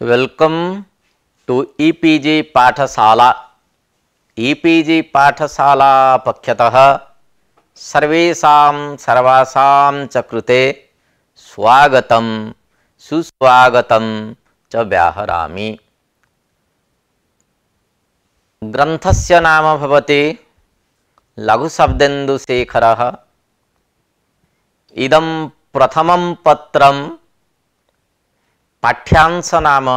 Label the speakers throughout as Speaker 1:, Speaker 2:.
Speaker 1: Welcome to e-PG पाठशाला। E-PG पाठशाला पक्षतः सर्वेषां सर्वासां च कृते स्वागतं सुस्वागतं च व्याहरामि। ग्रन्थस्य नाम भवति लघुशब्देन्दुशेखरः। इदं प्रथमं पत्रं पाठ्यांश नाम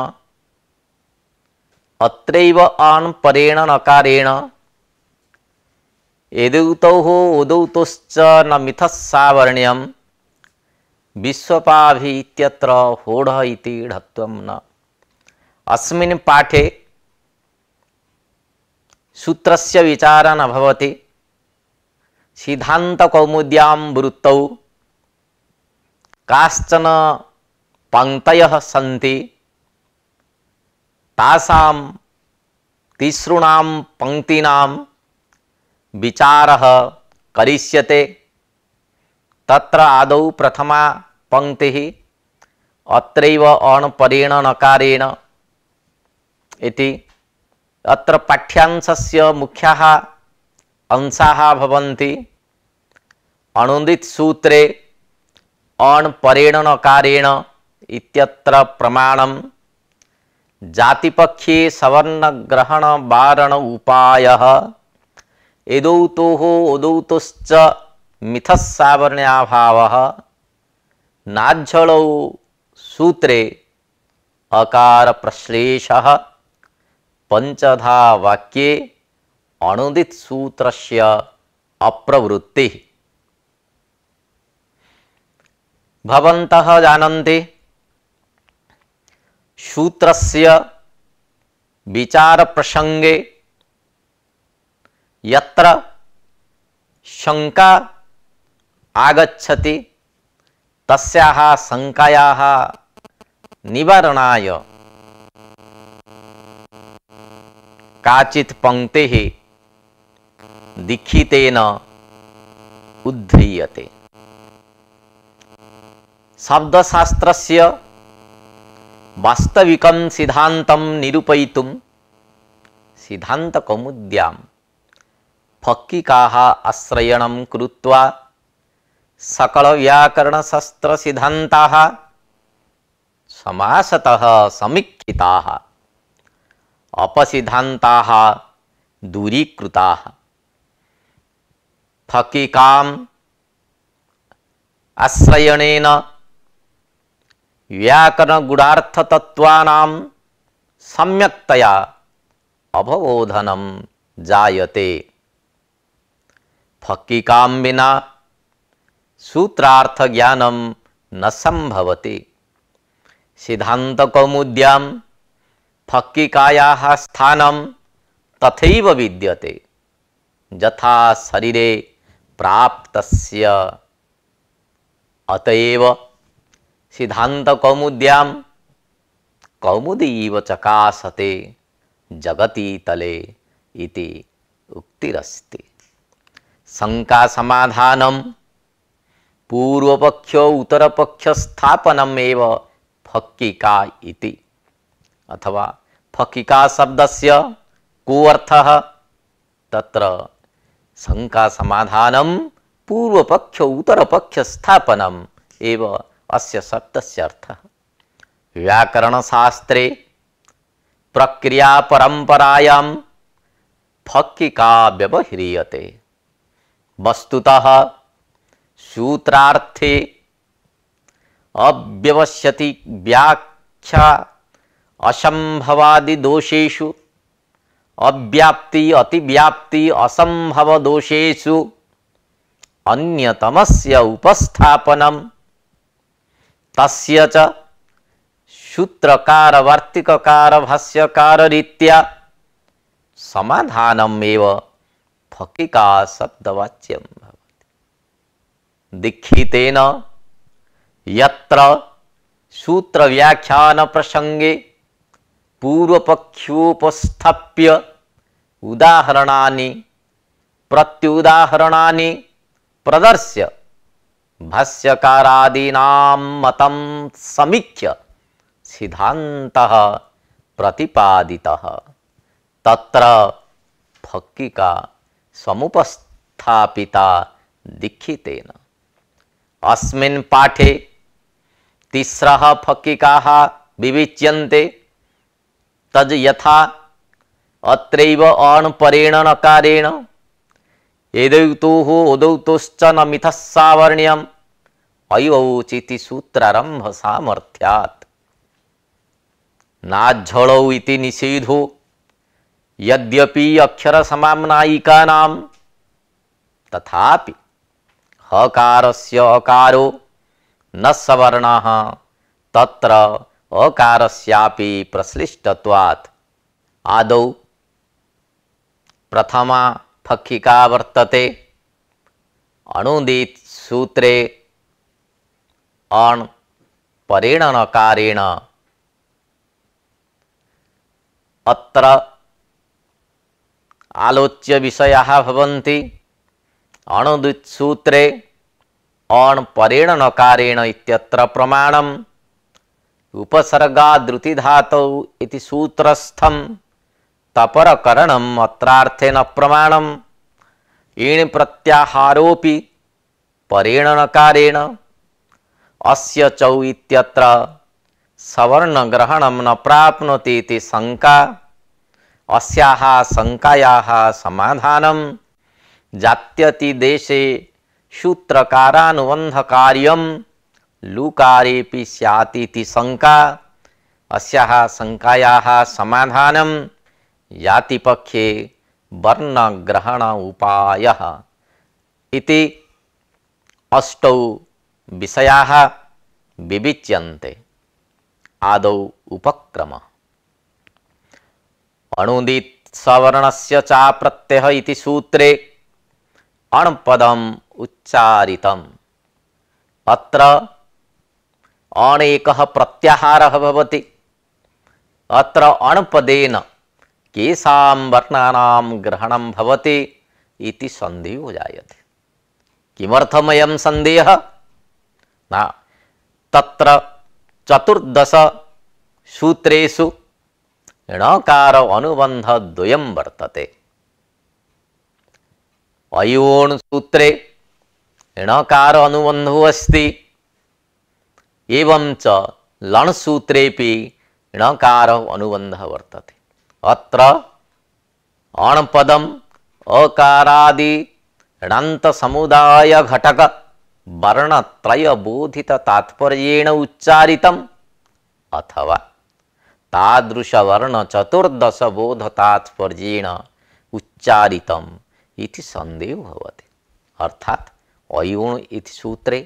Speaker 1: अत्रैव अन् परेण नकारेण एदौतौः उदौतुश्च न मिथः सावर्ण्यं विश्वपाभि इत्यत्र होढः इति ढत्वं न। अस्मिन् पाठे सूत्रस्य विचारः न भवति। सिद्धान्तकौमुद्यां वृत्तौ काश्चन पंक्तयः सन्ति। तासां तिसॄणां पंक्तीनां विचारः करिष्यते। तत्र आदौ प्रथमा पंक्तिः अत्रैव अण् परेण नकारेण इति। अत्र पाठ्यांशस्य मुख्याः अंशाः भवन्ति। अनुदित सूत्रे अण् परेण नकारेण इत्यत्र प्रमाणं जातिपक्षे सवर्णग्रहण वारण उपायः एदौतोः उदौतुश्च मिथः सावर्ण्याभावः। नाज्झलौ सूत्रे अकार प्रश्लेषः पंचधा वाक्ये अनुदित सूत्रस्य अप्रवृत्तिः। भवन्तः जानन्ति सूत्रस्य विचार प्रसंगे यत्र शंका आगच्छति तस्याः शंकायाः निवारणाय काचित् पंक्तिः दीक्षितेन उद्ध्रियते। शब्दशास्त्रस्य वास्तविकं सिद्धान्तं निरूपयितुं सिद्धान्तकौमुद्यां फक्किकाः आश्रयणं कृत्वा सकलव्याकरणशास्त्रसिद्धान्ताः समासतः समीक्षिताः अपसिद्धान्ताः दूरीकृताः। फक्किकाम् आश्रयणेन व्याकरण गूढ़ार्थतत्त्वानां सम्यक्तया अवबोधनं जायते। फक्किकां विना सूत्रार्थ ज्ञानं न संभवति। सिद्धान्तकौमुद्यां फक्किकायाः स्थानं तथैव विद्यते यथा शरीरे प्राप्तस्य। अतएव सिद्धान्तकौमुद्यां कौमुदी इव चकासते जगति तले इति उक्तिरस्ति। शंका समाधानं पूर्वपक्ष उत्तरपक्ष स्थापनम् एव फक्किका इति। अथवा फक्किका शब्दस्य को अर्थः? तत्र शंका समाधानं पूर्वपक्ष उत्तरपक्ष स्थापनम् एव अस्य शब्दस्य अर्थः। व्याकरणशास्त्रे प्रक्रिया परंपरायां फक्किका व्यवह्रियते। वस्तुतः सूत्रार्थे अव्यवस्यति व्याख्या असंभवादि दोषेषु अव्याप्ति अतिव्याप्ति असंभव दोषेषु अन्यतमस्य उपस्थापनम् तस्य च सूत्रकार वार्तिककार भाष्यकार रीत्या समाधानमेव फक्किका शब्दवाच्यं भवति। दीक्षितेन यत्र सूत्र व्याख्यान प्रसंगे पूर्वपक्षोपस्थाप्य उदाहरणानि प्रत्युदाहरणानि प्रदर्श्य भाष्यकारादीनां मतं समीक्ष्य सिद्धान्तः प्रतिपादितः तत्र फक्किका समुपस्थापिता दीक्षितेन। अस्मिन् पाठे तिस्रः फक्किकाः विविच्यन्ते तद् यथा अत्रैव अणपरेण नकारेण एदौतुः उदौतुश्च न मिथः सावर्ण्यम् अयौचिति सूत्रारंभ सामर्थ्यात् नाझ्झलौ इति निषेधो यद्यपि अक्षर समाम्नायिकानां तथापि हकारस्य अकारो न सवर्णः तत्र अकारस्यापि प्रश्लिष्टत्वात् आदौ प्रथमा फक्किका वर्तते। अणुदित सूत्रे अण परेण नकारेण अत्र आलोच्य विषयाः भवन्ति। अणुदित सूत्रे अण परेण नकारेण इत्यत्र प्रमाणम् उपसर्गादृति धातौ इति सूत्रस्थं तपरकरणम् अत्रार्थेन प्रमाणम् ईण् प्रत्याहारोऽपि परेण नकारेण अस्य चौ इत्यत्र सवर्णग्रहणं न प्राप्नोति इति शंका। अस्याः शंकायाः समाधानं जात्यति देशे सूत्रकारानुबन्धकार्यं लुकारेऽपि स्यात् इति शंका। अस्याः शंकायाः समाधानं जातिपक्षे वर्णग्रहण उपायः इति अष्टौ विषयाः विविच्यन्ते। आदौ उपक्रमः। अणुदित सवर्णस्य चा प्रत्ययः इति सूत्रे अणपदम् उच्चारितम्। अत्र अण एकः प्रत्याहारः भवति। अत्र अणपदेन केषां वर्णानां ग्रहणं भवति इति सन्देहो जायते। किमर्थमयं सन्देहः? न तत्र चतुर्दश सूत्रेषु णकार अनुबंध द्वयं वर्तते। अयोण सूत्रे णकार अनुबंधो अस्ति एवं च लण सूत्रेपि णकार अनुबंधः वर्तते। अत्र अणपदम् अकारादि णन्त समुदाय घटक वर्णत्रय बोधित तात्पर्येण उच्चारितम् अथवा तादृश वर्ण चतुर्दश बोध तात्पर्येण उच्चारितम् इति संदेहो भवति। अर्थात अयोण इति सूत्रे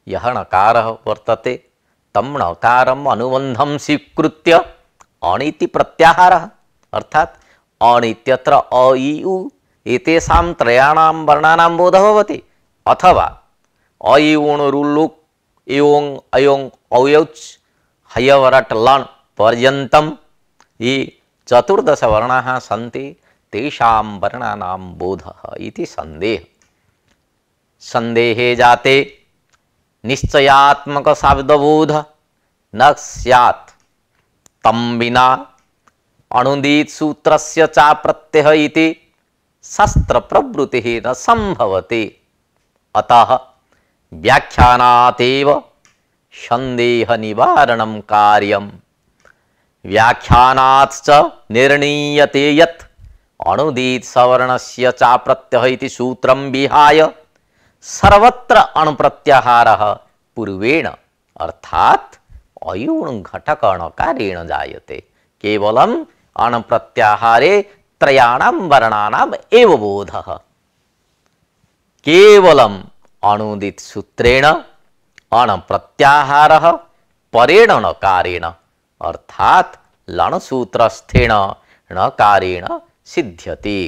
Speaker 1: यः णकारः वर्तते तं णकारम् अनुबन्धं स्वीकृत्य अण इति प्रत्याहारः। अर्थात अण इत्यत्र अ इ उ एतेषां त्रयाणां वर्णानां बोधः भवति। अथवा अयोण रुलुक् एवं अयों औयौच हयवरट लण पर्यन्तं ये चतुर्दश वर्णाः सन्ति तेषां वर्णानां बोधः इति संदेहः। संदेहे जाते निश्चयात्मक शब्दबोध न स्यात् तं विना अणुदित सूत्रस्य चा प्रत्ययः इति शस्त्र प्रवृत्तिः न संभवति। अतः व्याख्यानातेव संदेह निवारणं कार्यम्। व्याख्यानाच्च निर्णीयते यत् अणुदित सवर्णस्य चा प्रत्ययः इति सूत्रं विहाय सर्वत्र अण प्रत्याहारः पूर्वेण अर्थात अयोण घटक णकारेण जायते। केवलम् अण प्रत्याहारे त्रयाणां वर्णानाम् एव बोधः। केवलम् अणुदित सूत्रेण अण प्रत्याहारः परेण णकारेण अर्थात लण सूत्रस्थेन णकारेण सिद्ध्यति।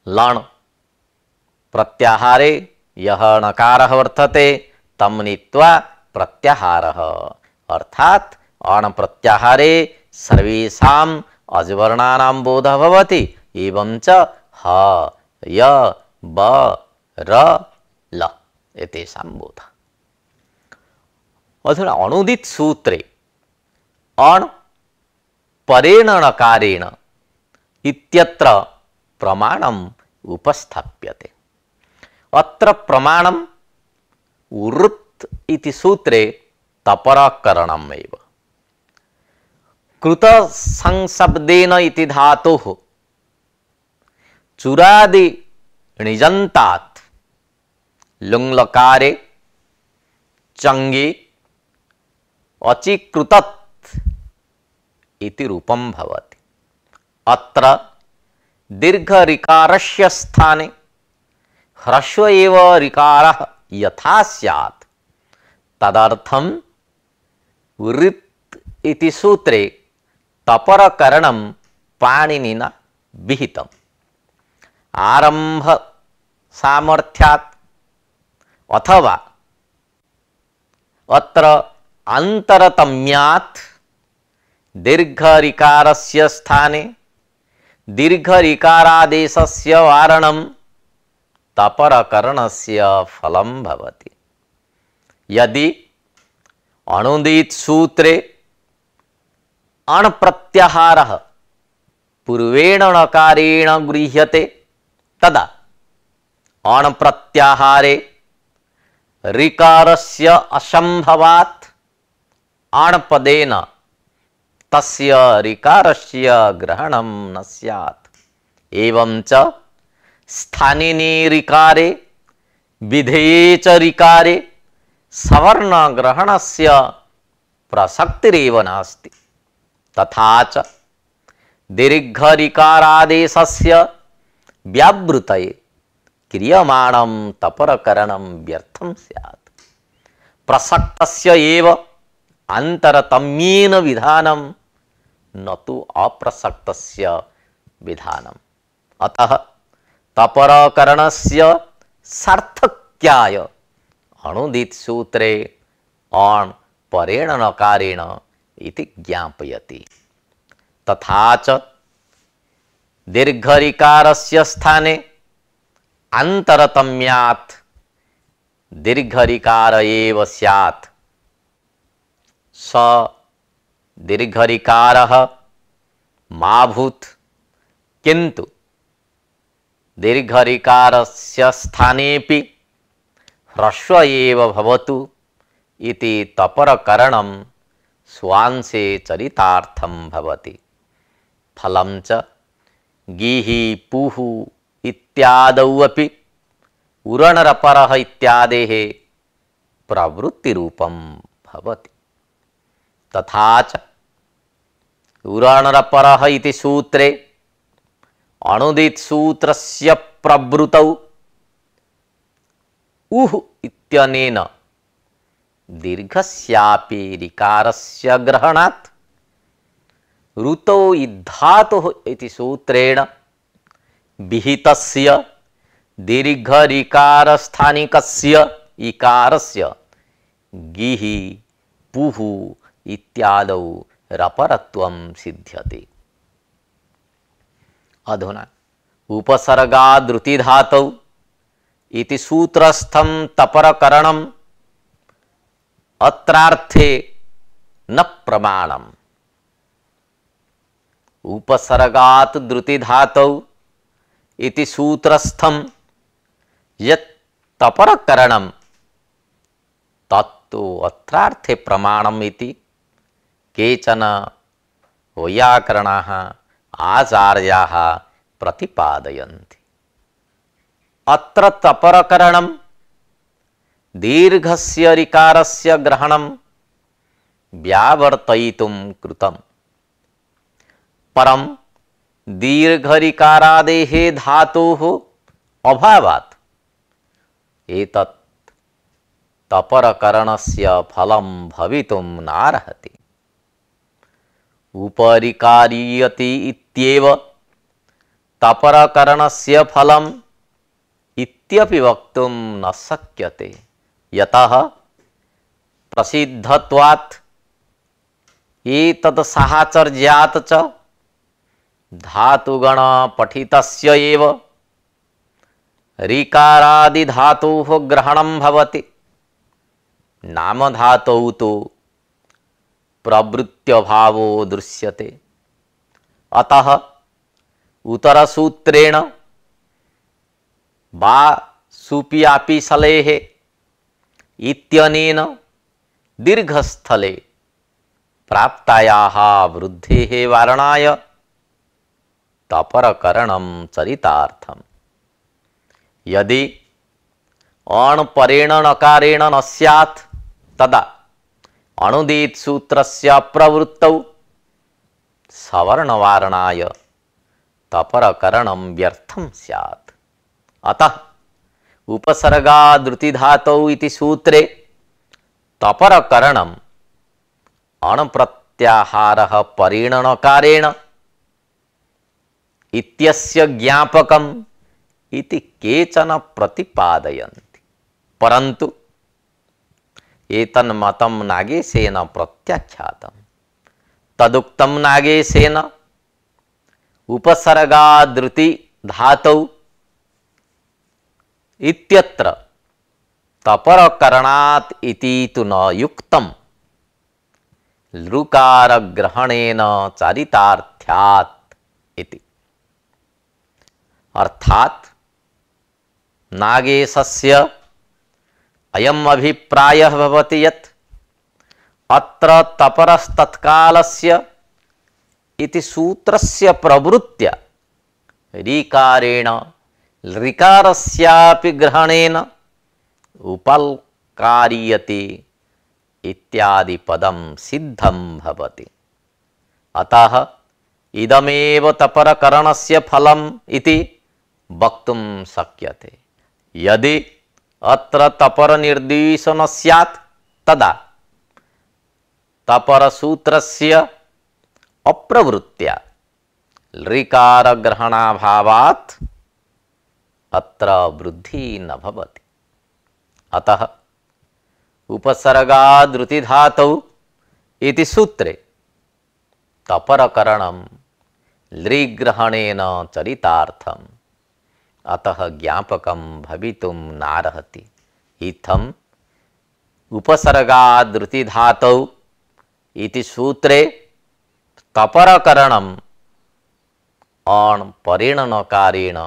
Speaker 1: लण प्रत्याहारे यः णकारः वर्तते तं नीत्वा प्रत्याहारः अर्थात अण प्रत्याहारे सर्वेषाम् अजवर्णानां बोधः भवति। एवं च ह य ब र ल एतेषां बोधः। अधुना अणुदित सूत्रे अण परेण णकारेण इत्यत्र प्रमाणम उपस्थाप्यते। अत्र प्रमाणम वृत्त इति सूत्रे तपरकरणमेव। कृत संशब्देन इति धातुः चुरादि णिजन्तात् लुङ्लकारे चङ्गे अचिकृतत् इति रूपं भवति। अत्र दीर्घ ऋकारस्य स्थाने ह्रस्व एव ऋकारः यथा स्यात् तदर्थं वृत्त इति सूत्रे तपरकरणं पाणिनिना विहितम्। आरंभ सामर्थ्यात् अथवा अत्र अंतरतम्यात् दीर्घ ऋकारस्य स्थाने दीर्घ ऋकारादेशस्य वारणं तपरकरणस्य फलं भवति। यदि अणुदित सूत्रे अण प्रत्याहारः पूर्वेण णकारेण गृह्यते तदा अण प्रत्याहारे ऋकारस्य असंभवात् अणपदेन तस्य ऋकारस्य ग्रहणं न स्यात्। एवं च स्थानिने ऋकारे विधेये च ऋकारे सवर्ण ग्रहणस्य प्रसक्तिरेव नास्ति। तथा च दीर्घ ऋकारादेशस्य व्यावृतये क्रियमाणं तपरकरणं व्यर्थं स्यात्। प्रसक्तस्य एव अंतरतम्येन विधानं न तु अप्रसक्तस्य विधानम्। अतः तपरकरणस्य सार्थक्याय अणुदित सूत्रे अण परेण णकारेण इति ज्ञापयति। तथा च दीर्घ ऋकारस्य स्थाने अंतरतम्यात् दीर्घ ऋकार एव स्यात्। स दीर्घ ऋकारः मा भूत्, किन्तु दीर्घ ऋकारस्य स्थानेपि ह्रस्व एव भवतु इति तपरकरणं स्वांशे चरितार्थं भवति। फलं च गीः पुः इत्यादौ अपि उरणरपरः इत्यादेः प्रवृत्तिरूपं भवति। तथा च उरणरपरः इति सूत्रे अणुदित सूत्रस्य प्रवृतौ उः इत्यनेन दीर्घस्यापि ऋकारस्य ग्रहणात् ऋतौ इद्धातुः इति सूत्रेण विहितस्य दीर्घ ऋकार स्थानिकस्य इकारस्य गीः पुः इत्यादौ रपरत्वं सिद्ध्यति। अधुना उपसर्गादृति धातौ इति सूत्रस्थं तपरकरणम् अत्रार्थे न प्रमाणम्। उपसर्गात् द्रुति धातौ इति सूत्रस्थं यत् तपरकरणं तत्तु अत्रार्थे प्रमाणम् इति केचन वैयाकरणाः आचार्याः प्रतिपादयन्ति। अत्र तपरकरणं दीर्घस्य ऋकारस्य ग्रहणं व्यावर्तयितुं कृतम्। परं दीर्घ ऋकारादेः धातोः अभावात् एतत् तपरकरणस्य फलं भवितुं नार्हति। उपरिकारीयति इत्येव तपरकरणस्य फलम् इत्यपि वक्तुं न शक्यते, यतः प्रसिद्धत्वात् एतत् साहचर्यात् च धातुगण पठितस्य एव ऋकारादि धातोः ग्रहणं भवति। नाम धातौ तो प्रवृत्त्यभावो दृश्यते। अतः उत्तरसूत्रेण वा सुपियापि सलेः इत्यनेन दीर्घस्थले प्राप्तायाः वृद्धेः वारणाय तपरकरणं चरितार्थम्। यदि अणपरेण नकारेण न स्यात् तदा अणुदित् सूत्रस्य प्रवृत्तौ सवर्णवारणाय तपरकरणं व्यर्थं स्यात्। अतः उपसर्गादृतिधातौ इति सूत्रे तपरकरणम् अणप्रत्याहारः परेण नकारेण इत्यस्य ज्ञापकम् इति केचन प्रतिपादयन्ति, परन्तु एतन्मतं नागेशेन प्रत्याख्यातम्। तदुक्तं नागेशेन उपसर्गादृति धातौ इत्यत्र तपरकरणात् इति तु न युक्तम् लृकारग्रहणेन चारितार्थ्यात् इति। अर्थात् नागेशस्य अयम् अभिप्रायः भवति यत् अत्र तपरस्तत्कालस्य इति सूत्रस्य प्रवृत्त्या ऋकारेण ऋकारस्यापि ग्रहणेन उपल्कार्यते इत्यादि पदं सिद्धं भवति। अतः इदमेव तपरकरणस्य फलम् इति वक्तुं शक्यते। यदि अत्र तपरनिर्देशो न स्यात् तदा तपरसूत्रस्य अप्रवृत्त्या ऋकारग्रहणाभावात् अत्र वृद्धि न भवति। अतः उपसर्गादृतिधातौ इति सूत्रे तपरकरणं लृग्रहणेन चरितार्थम् अतः ज्ञापकं भवितुं नार्हति। इत्थम् उपसर्गादृतिधातौ इति सूत्रे तपरकरणम् अण् परेण नकारेण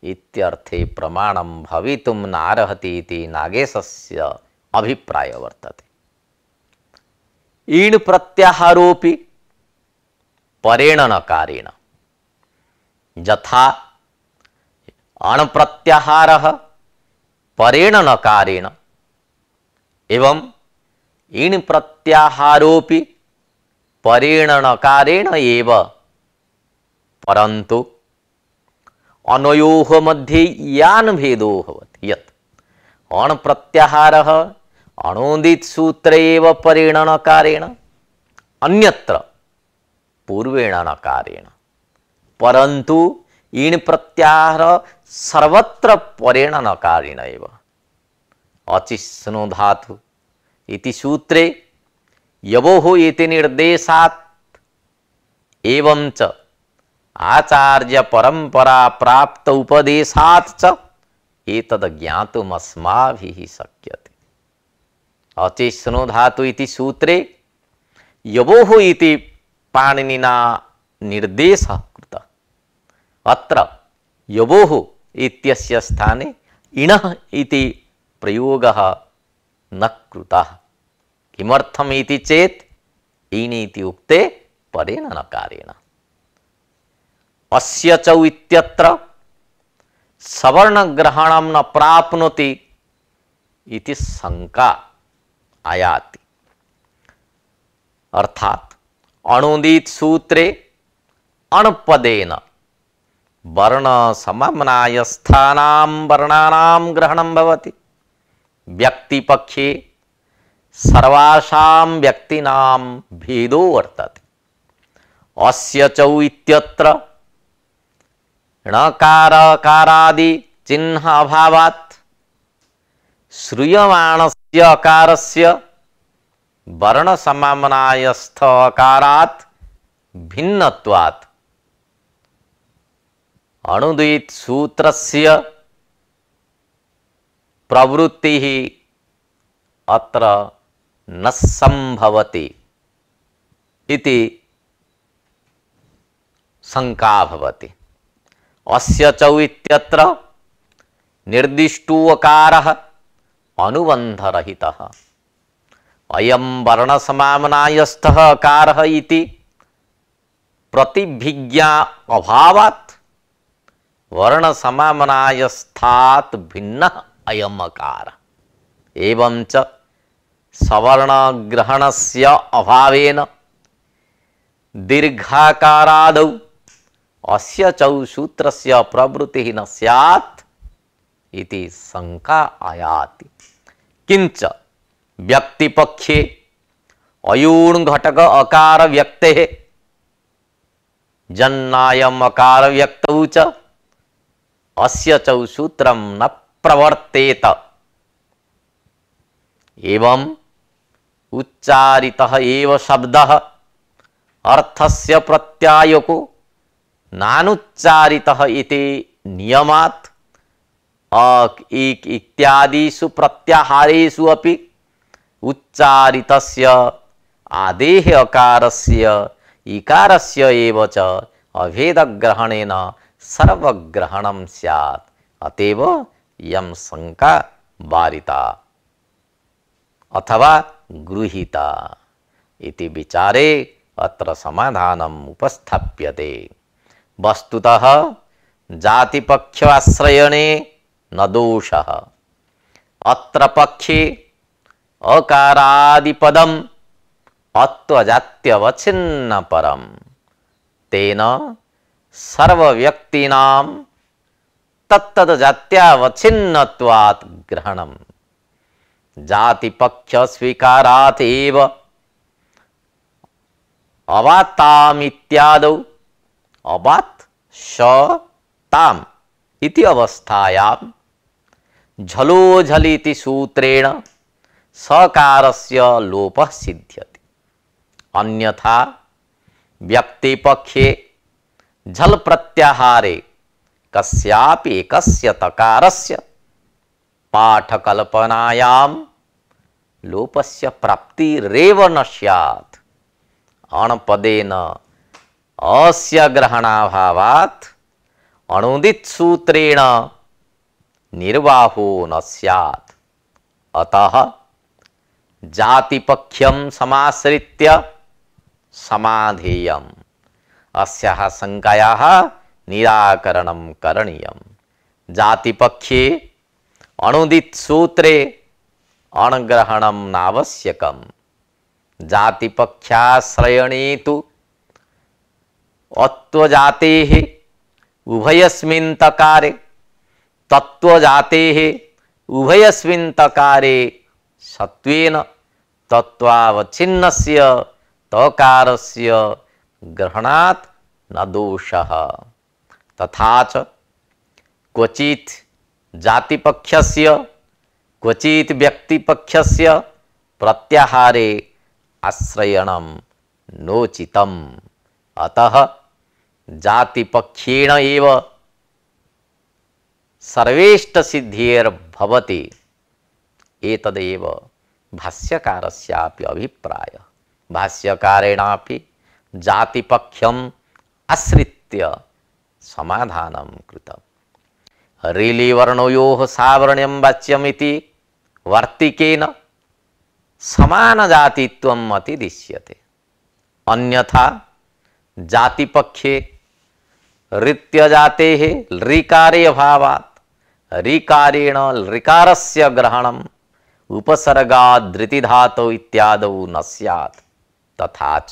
Speaker 1: इत्यर्थे प्रमाणं भवितुं नार्हति इति नागेशस्य अभिप्राय वर्तते। ईण् प्रत्याहारोऽपि परेण नकारेण यथा अण् प्रत्याहारः परेण नकारेण एवं ईण् प्रत्याहारोऽपि परेण नकारेण एव, परन्तु अनयोः मध्ये यान् भेदो भवति यत् अण् प्रत्याहारः अणोदित् सूत्रे एव परेण नकारेण अन्यत्र पूर्वेण नकारेण, परन्तु ईण् प्रत्याहार सर्वत्र परेण नकारेण एव। अचिष्णु धातु इति सूत्रे यवोः इति निर्देशात् एवं च आचार्य परंपरा प्राप्त उपदेशात् च एतद् ज्ञातुम् अस्माभिः शक्यते। अचिष्णु धातु इति सूत्रे यवोः इति पाणिनिना निर्देशः कृतः। अत्र यवोः इत्यस्य स्थाने इणः इति प्रयोगः न कृतः। किमर्थम् इति चेत् ईण् इति उक्ते परेण नकारेण। अस्य च इत्यत्र सवर्णग्रहणं न प्राप्नोति इति शंका आयाति। अर्थात अणुदित् सूत्रे अणपदेन वर्ण समम्नायस्थानां वर्णानां ग्रहणं भवति। व्यक्तिपक्षे सर्वासां व्यक्तीनां भेदो वर्तते। अस्य च इत्यत्र णकारकारादि चिह्न अभावात् श्रूयमाणस्य अकारस्य वर्ण समम्नायस्थ अकारात् भिन्नत्वात् अणुदित् सूत्रस्य प्रवृत्तिः अत्र न संभवति इति शंका भवति। अस्य चौ इत्यत्र निर्दिष्टोऽकारः अनुबन्धरहितः। अयं वर्णसमाम्नायस्थः अकारः इति प्रतिभिज्ञा अभावात् वर्णसमाम्नायस्थात् भिन्नः अयम् अकारः। एवं च सवर्णग्रहणस्य अभावेन दीर्घाकारादौ अस्य चौ सूत्रस्य प्रवृत्तिः न स्यात् इति शंका आयाति। किंच व्यक्तिपक्षे अयूण घटक अकार व्यक्तेः जन्नायम् अकार व्यक्तौ च अस्य चौ सूत्रं न प्रवर्तेत। एवं उच्चारितः एव शब्दः अर्थस्य प्रत्यायको नानुच्चारितः इति नियमात् इत्यादिषु प्रत्याहारेषु अपि उच्चारितस्य आदेः अकारस्य इकारस्य एव च अभेदग्रहणेन सर्वग्रहणं स्यात्। अतएव यं शंका वारिता अथवा गृहीता इति विचारे अत्र समाधानम् उपस्थाप्यते। वस्तुतः जातिपक्षाश्रयणे न दोषः। अत्र पक्षे अकारादिपदम् अत्वजात्यवच्छिन्नपरम् तेन सर्वव्यक्तीनां तत्तद्जात्यावच्छिन्नत्वात् ग्रहणम्। जातिपक्ष स्वीकारात् एव अवातामित्यादौ अवात् श ताम् इति अवस्थायां झलोझलिति सूत्रेण सकारस्य लोपः सिद्ध्यति। अन्यथा व्यक्तिपक्षे झल प्रत्याहारे कस्यापि एकस्य तकारस्य पाठकल्पनायां लोपस्य प्राप्तिरेव न स्यात्। अणपदेन अस्य ग्रहणाभावात् अणुदित सूत्रेण निर्वाहो न स्यात्। अतः जातिपक्षं समाश्रित्य समाधेयम्। अस्याः शंकायाः निराकरणं करणीयम्। जातिपक्षे अणुदित सूत्रे अणग्रहणं नावश्यकम्। जातिपक्षाश्रयणे तु अत्वजातेः उभयस्मिन् तकारे तत्वजातेः उभयस्मिन् तकारे सत्वेन तत्वावच्छिन्नस्य तकारस्य ग्रहणात् न दोषः। तथा च क्वचित् जातिपक्षस्य क्वचित् व्यक्तिपक्षस्य प्रत्याहारे आश्रयणं नोचितम्। अतः जातिपक्षेण एव सर्वेष्टसिद्धिर्भवति। एतदेव भाष्यकारस्यापि अभिप्रायः। भाष्यकारेणापि जातिपक्षम् आश्रित्य समाधानं कृतम्। ऋलिवर्णयोः सावर्ण्यं वाच्यमिति वार्तिकेन समानजातित्वम् अतिदिश्यते। अन्यथा जातिपक्षे ऋत्यजातेः ऋकारे अभावात् ऋकारेण ऋकारस्य ग्रहणम् उपसर्गाद्धृतिधातौ इत्यादौ न स्यात्। तथा च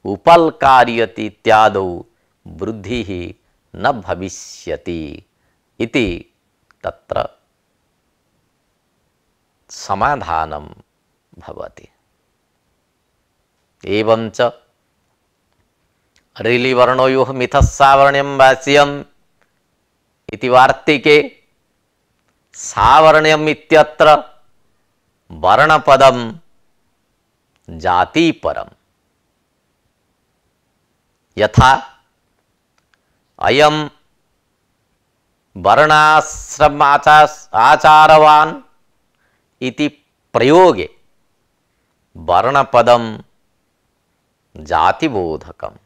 Speaker 1: उपल्कार्यति इत्यादौ वृद्धिः न भविष्यति इति तत्र समाधानं भवति। एवं च ऋलिवर्णयोः मिथः सावर्ण्यं वाच्यम् इति वार्तिके सावर्ण्यम् इत्यत्र वर्णपदं जातिपरम्। यथा अयं वर्णाश्रम आचारवान् इति प्रयोगे वर्णपदं जातिबोधकम्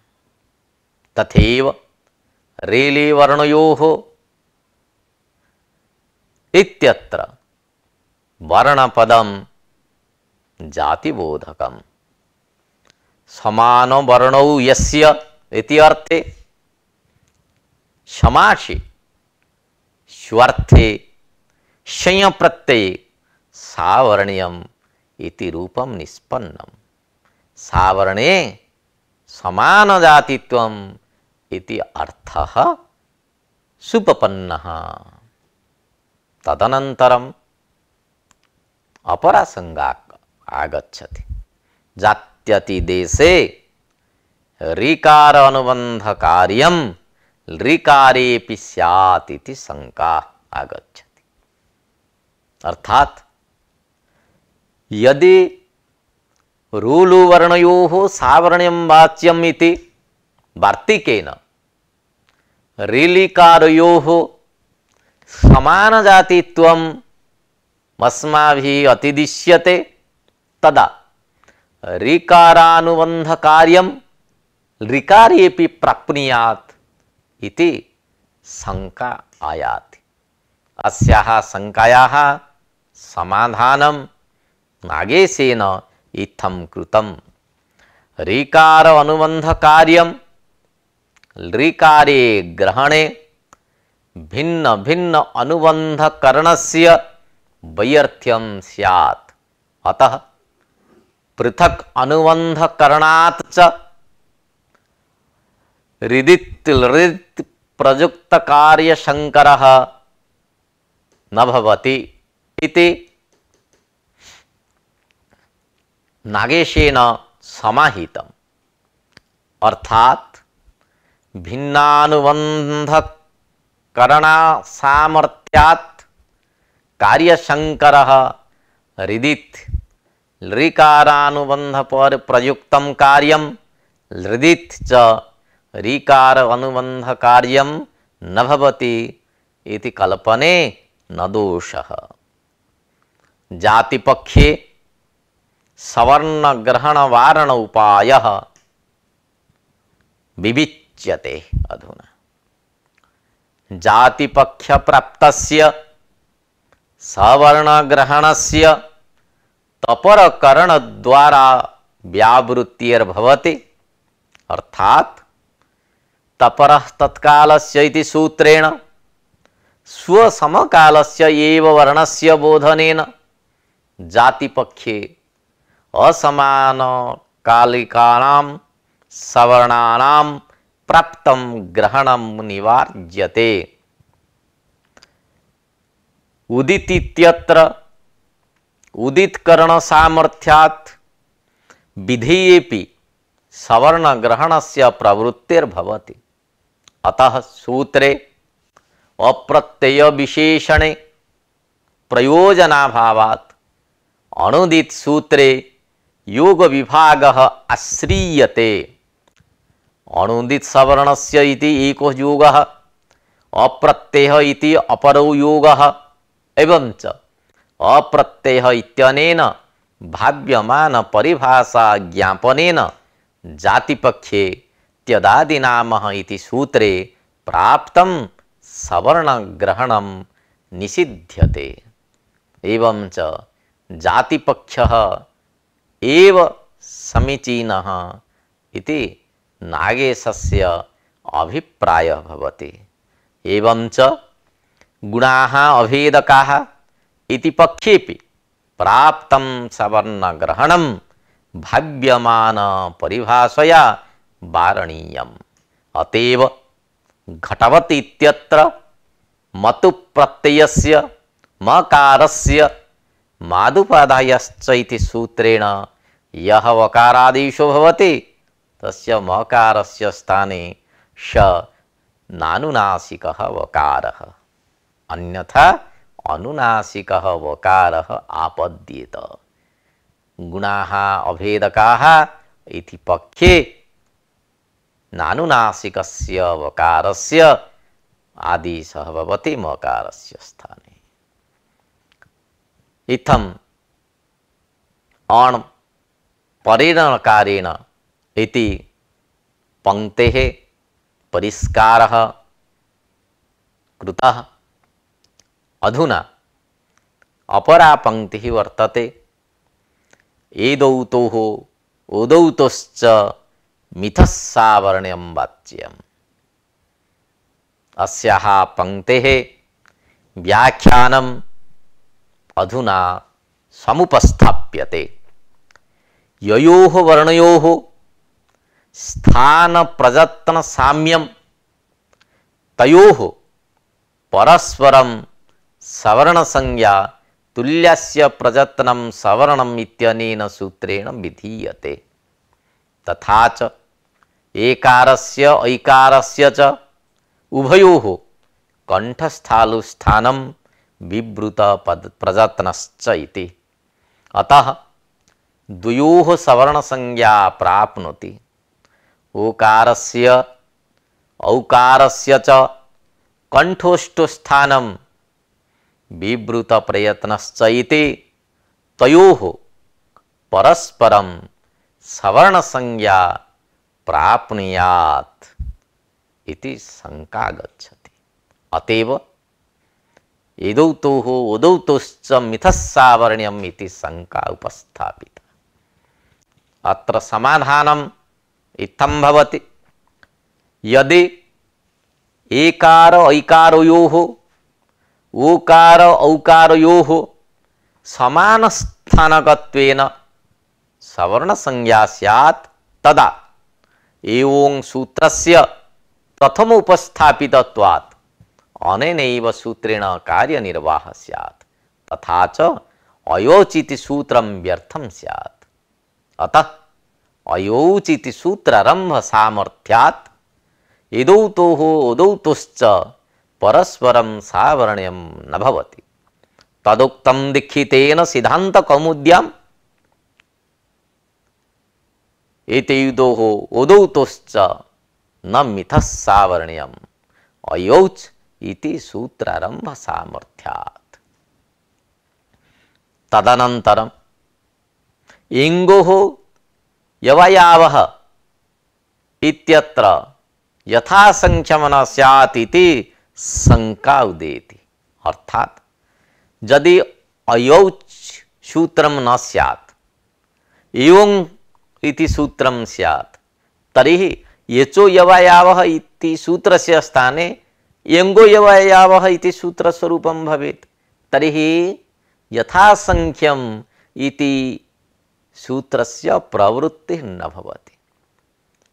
Speaker 1: तथैव रेले वर्णयोः इत्यत्र वर्णपदं जातिबोधकम् समानवर्णौ यस्य इति अर्थे समासे स्वर्थे शय प्रत्यये सावर्ण्यम इति रूपम निष्पन्नम सावर्णे समान जातित्वम इति अर्थः सुपपन्नः। तदनन्तरम अपरा संज्ञा आगच्छति जात्यति देशे ऋकार अनुबंध कार्यम ऋकारेपि स्यात् इति शंका आगच्छति। अर्थात यदि रूलु वर्णयोः सावर्ण्यं वाच्यम् इति वार्तिकेन ऋलिकारयोः समानजातित्वम् अस्माभिः अतिदिश्यते तदा ऋकारानुबन्धकार्यं ऋकारेपि प्राप्नुयात् इति शंका आयाति। अस्याः शंकायाः समाधानं नागेशेन इत्थं कृतं। ऋकार अनुबंध कार्यं ऋकारे ग्रहणे भिन्न भिन्न अनुबंध करणस्य वैयर्थ्यं स्यात्। अतः पृथक अनुबंध करणात् च ऋदित् लृदित् प्रयुक्त कार्य शंकरः न भवति इति नागेशेन समाहितम्। अर्थात भिन्नानुबंध करणा सामर्थ्यात् कार्यशंकरः ऋदित् ऋकारानुबंध पर प्रयुक्तं कार्यं लृदित् च ऋकार अनुबंध कार्यं न भवति इति कल्पने न दोषः। जातिपक्षे सवर्ण ग्रहण वारण उपायः विविच्यते। अधुना जातिपक्ष प्राप्तस्य सवर्ण ग्रहणस्य तपरकरण द्वारा व्यावृत्तिर्भवति। अर्थात तपरः तत्कालस्य इति सूत्रेण स्वसमकालस्य एव वर्णस्य बोधनेन जातिपक्षे असमान कालिकानां सवर्णानां प्राप्तं ग्रहणं निवार्यते। उदितीत्यत्र उदितकरण सामर्थ्यात् विधेयेपि सवर्ण ग्रहणस्य प्रवृत्तिर्भवति। अतः सूत्रे अप्रत्यय विशेषणे प्रयोजनाभावात् अनुदित सूत्रे योग विभागः आश्रीयते। अनुदित सवर्णस्य इति एको योगः अप्रत्ययः इति अपरो योगः एवं च अप्रत्ययः इत्यनेन भाव्यमान परिभाषा ज्ञापनेन जातिपक्षे त्यदादिनामः इति सूत्रे प्राप्तं सवर्ण ग्रहणं निषिध्यते। एवं च जातिपक्षः एव समीचीनः इति नागेशस्य अभिप्रायः भवति। एवं च गुणाः अभेदकाः इति पक्षेपि प्राप्तं सवर्ण ग्रहणं भाव्यमान परिभाषया वारणीयम्। अतएव घटवत् इत्यत्र मतु प्रत्ययस्य मकारस्य मादुपादायश्च इति सूत्रेण यः वकारादेशो भवति तस्य मकारस्य स्थाने श नानुनासिकः वकारः अन्यथा अनुनासिकः वकारः आपद्येत। गुणाः अभेदकाः इति पक्षे नानुनासिकस्य वकारस्य आदेशः भवति मकारस्य स्थाने। इत्थं अण् परेण नकारेण इति पंक्तेः परिष्कारः कृतः। अधुना अपरा पंक्तिः वर्तते एदौतोः उदौतोश्च मिथः सावर्ण्यं वाच्यम्। अस्याः पंक्तेः व्याख्यानम् अधुना समुपस्थाप्यते। ययोः वर्णयोः स्थान प्रजत्न साम्यं तयोः परस्परं सवर्ण संज्ञा तुल्यस्य प्रजत्नं सवर्णम् इत्यनेन सूत्रेण विधीयते। तथा च एकारस्य ऐकारस्य च उभयोः कंठस्थालुस्थानं विवृत प्रजत्नश्च इति। अतः द्वयोः सवर्ण संज्ञा प्राप्नोति। ओकारस्य औकारस्य च कंठोष्ठस्थानं विवृत प्रयत्नश्च इति तयोः परस्परं सवर्ण संज्ञा प्राप्नुयात् इति शंका गच्छति। अतएव एदौतोः उदौतोश्च मिथः सावर्ण्यम् इति शंका उपस्थापिता। अत्र समाधानम् इत्थं भवति। यदि एकार ऐकारयोः ओकार औकारयोः समानस्थानकत्वेन सवर्ण संज्ञा स्यात् तदा एवं सूत्रस्य प्रथम उपस्थापितत्वात् अनेनैव सूत्रेण कार्यनिर्वाहः स्यात्। तथा च अयोचिति सूत्रं व्यर्थं स्यात्। अतः अयोचिति सूत्रारंभ सामर्थ्यात् एदौतोः उदौतोश्च परस्परं सावर्ण्यं न भवति। तदुक्तं दीक्षितेन सिद्धांत कौमुद्याम् एतयोः उदौतोश्च न मिथः सावर्ण्यम् अयोच इति सूत्रारंभ सामर्थ्यात्। तदनन्तरम् इङ्गोः यवयावः इत्यत्र यथासंख्यं न स्यात् इति शंका उदेति। अर्थात यदि अयौच सूत्रं न स्यात् एवं इति सूत्रं स्यात् तर्हि यचो यवयावः इति सूत्रस्य स्थाने यंगो यवयावः इति सूत्रस्वरूपं भवेत्। तर्हि यथासंख्यम् इति सूत्रस्य प्रवृत्तिः न भवति।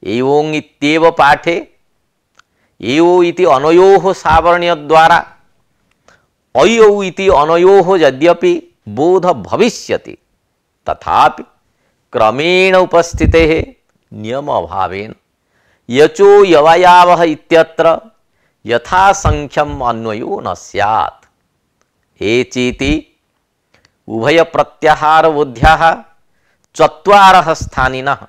Speaker 1: एवं इत्येव पाठे एवो इति अनयोः सावर्ण्यद्वारा अयौ इति अनयोः यद्यपि बोध भविष्यति तथापि क्रमेण उपस्थितेः नियम अभावेन यचो यवयावः इत्यत्र यथासंख्यम् अन्वयो न स्यात्। एचेति उभय प्रत्याहार बुद्ध्याः चत्वारः स्थानिनः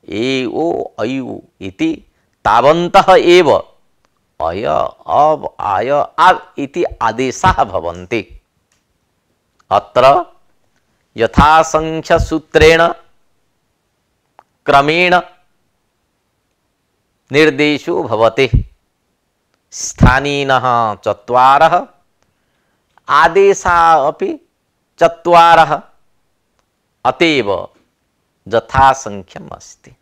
Speaker 1: एओ अयु इति तावन्तः एव अय अब आय आव इति आदेशाः भवन्ति। अत्र यथासंख्य सूत्रेण क्रमेण निर्देशो भवति। स्थानीनः चत्वारः आदेशाः अपि चत्वारः अतएव यथासंख्यम् अस्ति।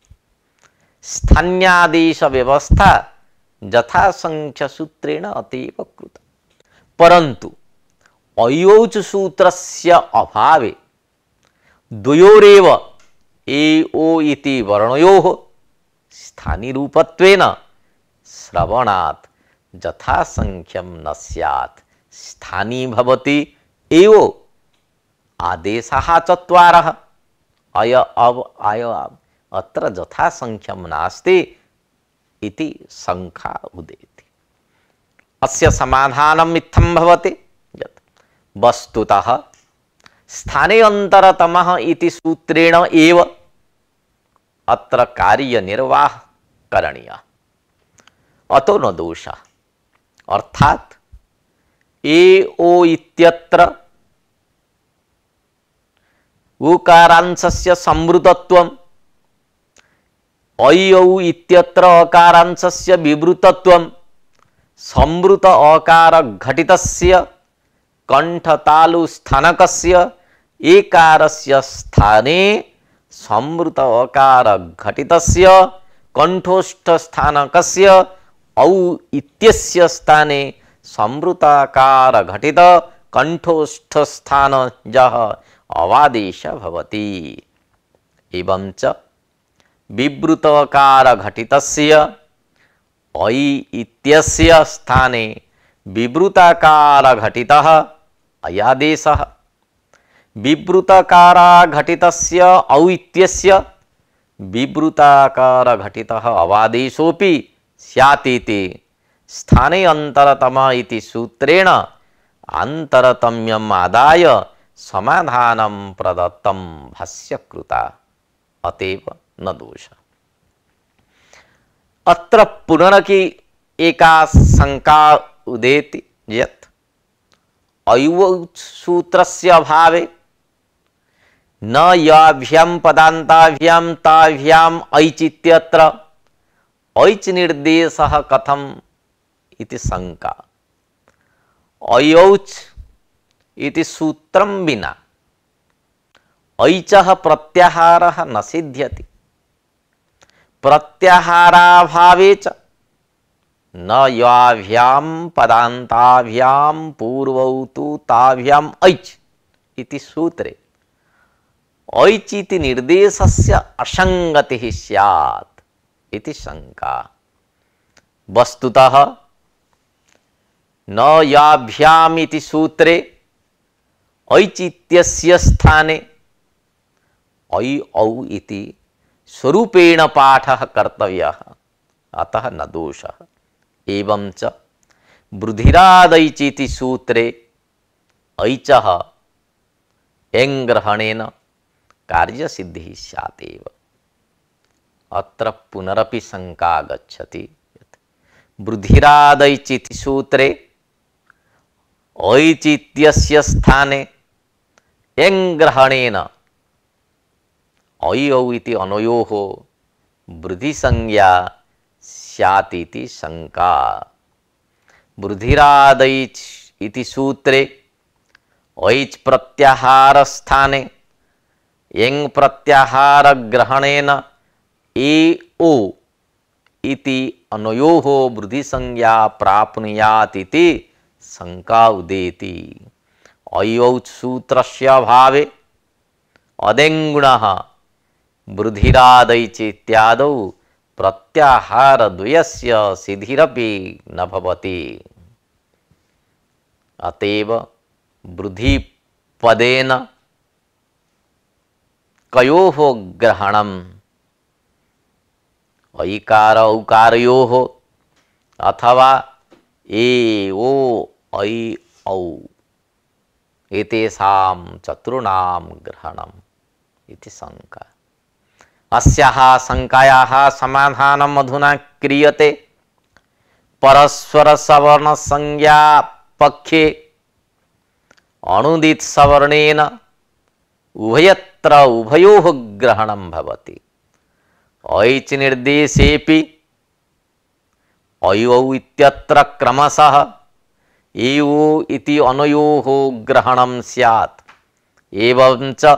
Speaker 1: स्थान्यादेश व्यवस्था यथासंख्य सूत्रेण अतीव कृता। परंतु अयोच सूत्रस्य अभावे द्वयोरेव एओ इति वर्णयोः स्थानिरूपत्वेन श्रवणात् यथासंख्यं न स्यात्। स्थानी भवति एओ आदेशाः चत्वारः अय अव आय आव अत्र यथासंख्यं नास्ति इति शंका उदेति। अस्य समाधानम् इत्थं भवति यत् वस्तुतः स्थाने अंतरतमः इति सूत्रेण एव अत्र कार्यनिर्वाह करणीयः। अतो न दोषः। अर्थात ए ओ इत्यत्र उकारांशस्य संवृतत्वम् ऐ औ इत्यत्र अकारांशस्य विवृतत्वम् संवृत अकार घटितस्य कंठतालु स्थानकस्य एकारस्य स्थाने संवृत अकार घटितस्य कंठोष्ठ स्थानकस्य औ इत्यस्य स्थाने संवृताकार घटित कंठोष्ठ स्थान जः अवादेश भवति। एवं च विवृतकार घटितस्य ऐ इत्यस्य स्थाने विवृताकार घटितः अयादेशः विवृताकार घटितस्य औ इत्यस्य विवृताकार घटितः अवादेशोऽपि स्यातीति स्थाने अंतरतम इति सूत्रेण अंतरतम्यम् आदाय समाधानं प्रदत्तं भाष्यकृता अतएव न दोष। अत्र पुनरपि एका शंका उदेति यत् ऐ सूत्रस्य अभावे न याभ्यां पदान्ताभ्यां ताभ्याम् ऐच् इत्यत्र ऐच् निर्देशः कथम् इति शंका। ऐऔच् इति सूत्रं विना ऐचः प्रत्याहारः न सिद्ध्यति। प्रत्याहाराभावे च न याभ्यां पदान्ताभ्यां पूर्वौ तु ताभ्याम् ऐच् इति सूत्रे ऐच् इति निर्देशस्य असंगतिः स्यात् इति शंका। वस्तुतः न याभ्याम् इति सूत्रे ऐच् इत्यस्य स्थाने ऐ औ इति स्वरूपेण पाठः कर्तव्यः, अतः न दोषः। एवं च वृद्धिरादैच् इति सूत्रे ऐचः एङ् ग्रहणेन कार्यसिद्धिः स्यादेव। अत्र पुनरपि शंका आगच्छति। वृद्धिरादैच् इति सूत्रे ऐच् इत्यस्य स्थाने एङ् ग्रहणेन ऐ औ इति अनयोः वृद्धिसंज्ञा स्यात् इति शंका। वृद्धिरादैच् इति सूत्रे ऐच् प्रत्याहार स्थाने एङ् प्रत्याहार ग्रहणेन ए ओ इति अनयोः वृद्धिसंज्ञा प्राप्नुयात् इति शंका उदेति। ऐऔच् सूत्रस्य अभावे अदेङ्गुणः वृद्धिरादैच् इत्यादौ प्रत्याहारद्वयस्य सिद्धिरपि न भवति। अतएव वृद्धिपदेन कयोः ग्रहणम् ऐकार औकारयोः अथवा ए ओ ऐ औ एतेषां चतुर्णां ग्रहणम् इति शंका। अस्याः शंकायाः समाधानम् अधुना क्रियते। परस्पर सवर्ण संज्ञा पक्षे अणुदित सवर्णेन उभयत्र उभयोः ग्रहणं भवति। ऐच् निर्देशेऽपि ऐ औ इत्यत्र क्रमशः ए ओ इति अनयोः ग्रहणं स्यात्। एवं च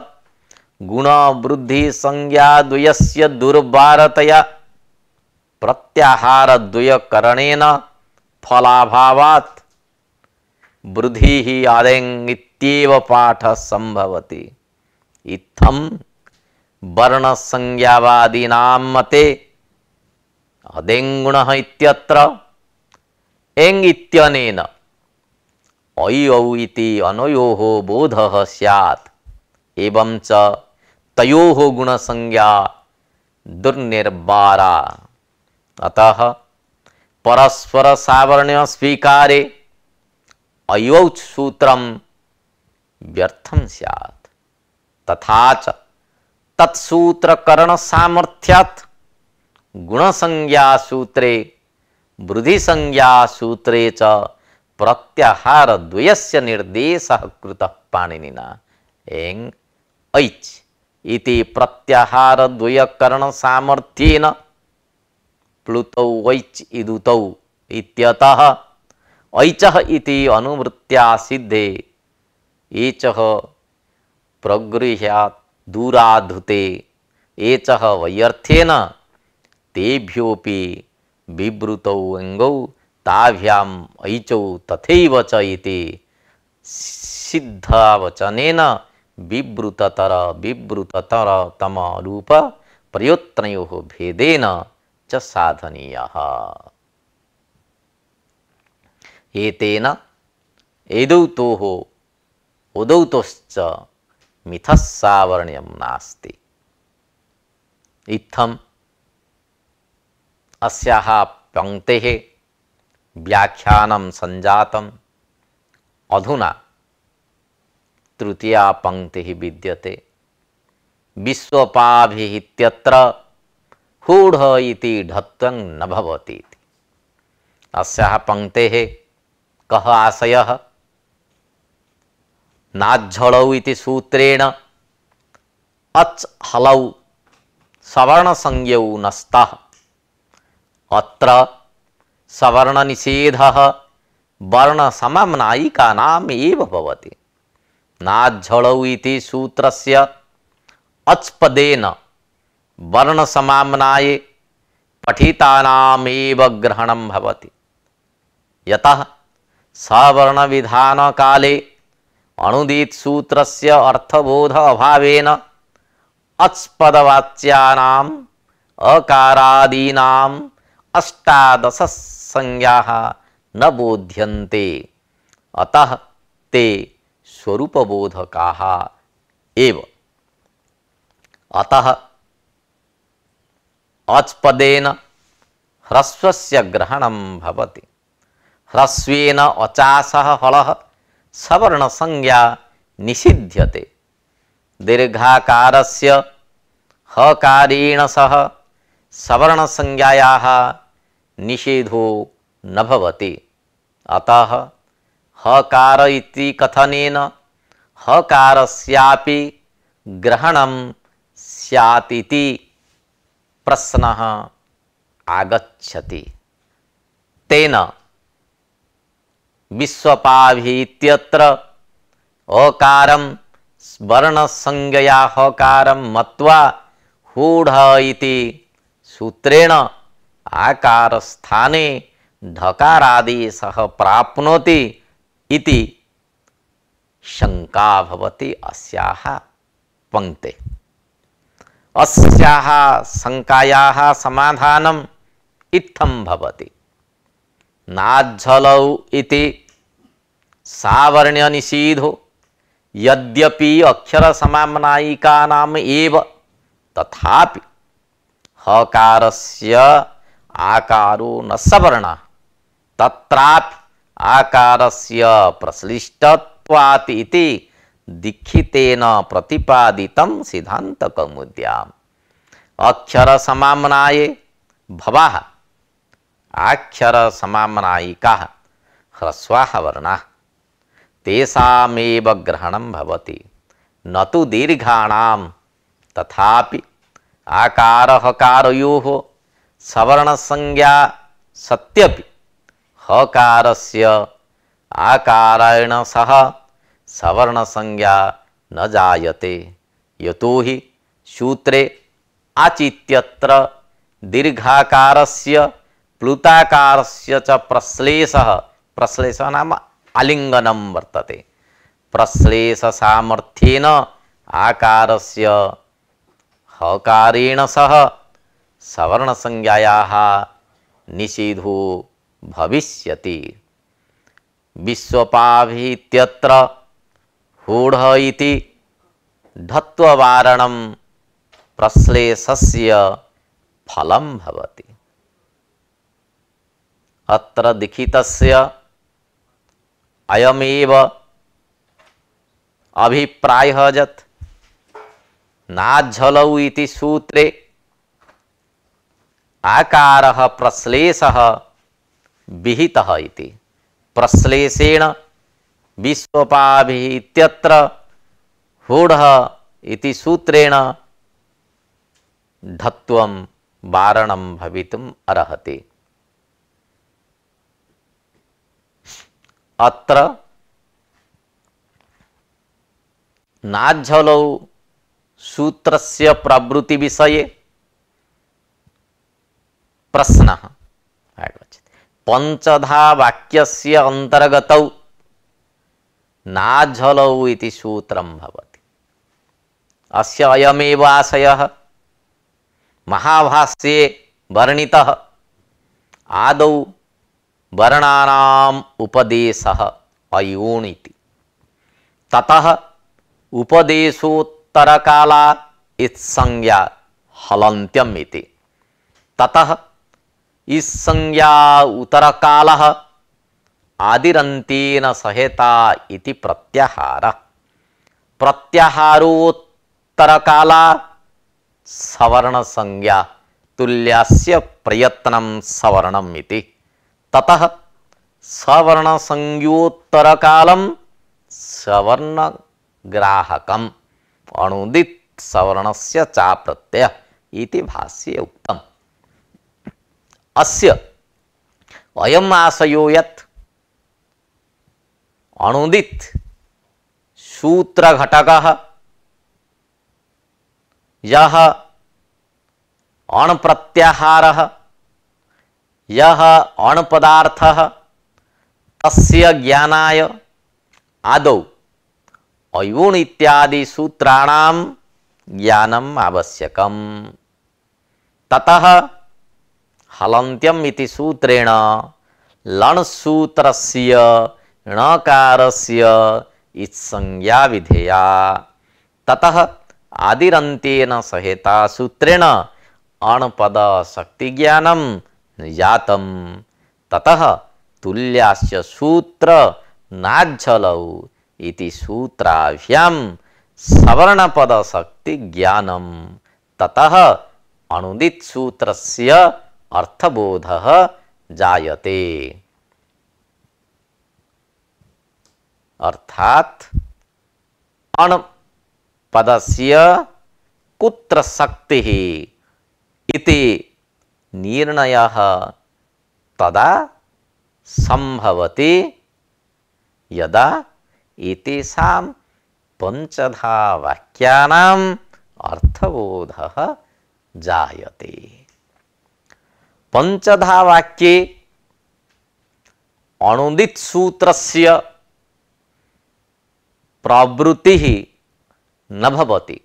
Speaker 1: गुण वृद्धि संज्ञा द्वयस्य दुर्वारतया प्रत्याहार द्वय करणेन फलाभावात् वृद्धिः आदेङ् इत्येव पाठः संभवति। इत्थं वर्ण संज्ञावादीनां मते अदेङ्गुणः इत्यत्र एङ् इत्यनेन ऐ औ इति अनयोः बोधः स्यात्। एवं च तयोः गुणसंज्ञा दुर्निर्वारा। अतः परस्पर सावर्ण्य स्वीकारे ऐऔच् सूत्रं व्यर्थं स्यात्। तथा च तत्सूत्रकरण सामर्थ्यात् गुणसंज्ञा सूत्रे वृद्धिसंज्ञा सूत्रे च प्रत्याहार द्वयस्य निर्देशः कृतः पाणिनिना एङ् ऐच् इति प्रत्याहार द्वयकरण सामर्थ्येन प्लुतौ ऐच् इदुतौ इत्यतः ऐचः इति अनुवृत्त्या सिद्धे एचः प्रगृह्यात् दूराधुते एचः वैयर्थ्येन तेभ्योऽपि विवृतौ अङ्गौ ताभ्याम् ऐचौ तथैव च इति सिद्धवचनेन विवृततर तम रूप प्रयोत्तनयोः भेदेन च साधनीयः। एतेन एदौतोः उदौतोश्च मिथस्सावर्ण्यं नास्ति। इत्थम् अस्याः पंक्तेः व्याख्यानं सञ्जातम्। अधुना तृतीया पंक्तिः विद्यते। विश्वपाभिः इत्यत्र हूढ इति ढत्वं न भवति इति। अस्याः पंक्तेः कः आशयः? नाज्झलौ इति सूत्रेण अच् हलौ सवर्णसंज्ञौ नस्तः। अत्र सवर्णनिषेधः वर्णसमम्नायिकानाम् एव भवति। नाज्झलौ इति सूत्रस्य अच् पदेन वर्णसमाम्नाये पठितानामेव ग्रहणं भवति। यतः सवर्णविधानकाले अणुदित सूत्रस्य अर्थबोध अभावेन अच् पदवाच्यानाम् अकारादीनाम् अष्टादश संज्ञाः न बोध्यन्ते। अतः ते स्वरूपबोधकाः एव। अतः अच् पदेन ह्रस्वस्य ग्रहणं भवति। ह्रस्वेन अचासः हलः सवर्णसंज्ञा निषिध्यते। दीर्घाकारस्य हकारेण सह सवर्णसंज्ञायाः निषेधो न भवति। अतः हकार इति कथनेन हकारस्यापि ग्रहणं स्यात् इति प्रश्नः आगच्छति। तेन विश्वपाभिः इत्यत्र अकारं वर्णसंज्ञया हकारं मत्वा हूढ इति सूत्रेण आकारस्थाने ढकारादेशः प्राप्नोति इति शंका भवति अस्याः पंक्ते। अस्याः शंकायाः समाधानम् इत्थं भवति। नाज्झलौ इति सावर्ण्यनिषेधो यद्यपि अक्षरसमाम्नायिकानाम् एव तथापि हकारस्य आकारो न सवर्णः तत्रापि आकारस्य प्रश्लिष्टत्वात् इति दीक्षितेन प्रतिपादितं सिद्धान्तकौमुद्याम्। अक्षरसमाम्नाये भवः अक्षरसमाम्नायिकाः ह्रस्वाः वर्णाः तेषामेव ग्रहणं भवति न तु दीर्घाणां। तथापि आकार हकारयोः सवर्णसंज्ञा सत्यपि हकारस्य आकारेण सह सवर्णसंज्ञा न जायते। यतो हि सूत्रे आचित्यत्र दीर्घाकारस्य प्लुताकारस्य च प्रश्लेषः नाम आलिंगनं वर्तते। प्रश्लेष सामर्थ्येन आकारस्य हकारेण सह सवर्णसंज्ञायाः निषेधो भविष्यति। विश्वपाभिः इत्यत्र हूढ इति ढत्ववारणं प्रश्लेषस्य फलं भवति। अत्र लिखितस्य अयमेव अभिप्रायः यत् नाज्झलौ इति सूत्रे आकारः प्रश्लेषः विहितः इति। प्रश्लेषेण विश्वपाभिः इत्यत्र हूढः इति सूत्रेण ढत्वं वारणं भवितुम् अर्हति। अत्र नाझ्झलौ सूत्रस्य प्रवृत्ति विषये प्रश्नः पंचधा वाक्यस्य अंतर्गतौ नाझ्झलौ इति सूत्रं भवति। अस्य अयमेव आशयः महाभाष्ये वर्णितः। आदौ वर्णानाम् उपदेशः अयोन् इति, ततः उपदेशोत्तरकाला इत्संज्ञा हलन्त्यम् इति, ततः इत्संज्ञा उत्तरकालः आदिरन्तेन सहेता इति प्रत्याहारः। प्रत्याहारोत्तरकाला सवर्ण संज्ञा तुल्यस्य प्रयत्नं सवर्णम् इति, ततः सवर्ण संज्ञोत्तरकालं सवर्णग्राहकम् अणुदित सवर्णस्य चा प्रत्यय इति भाष्ये उक्तम्। अस्य अयम् आशयो यत् अणुदित सूत्रघटकः यः अणप्रत्याहारः यः अणपदार्थः तस्य ज्ञानाय आदौ अयोन् इत्यादि सूत्राणां ज्ञानम् आवश्यकम्। ततः हलन्त्यम् इति सूत्रेण लण् सूत्रस्य णकारस्य इत्संज्ञा विधेया। ततः आदिरन्तेन सहेता सूत्रेण अणपद शक्ति ज्ञानं जातं। ततः तुल्यास्य सूत्र नाझ्झलौ इति सूत्राभ्यां सवर्णपद शक्ति ज्ञानं। ततः अणुदित सूत्रस्य अर्थबोधः जायते। अर्थात अण पदस्य कुत्र शक्तिः इति निर्णयः तदा संभवति यदा एतेषां पंचधा वाक्यानाम् अर्थबोधः जायते। पंचधा वाक्ये अणुदित सूत्रस्य प्रवृत्तिः न भवति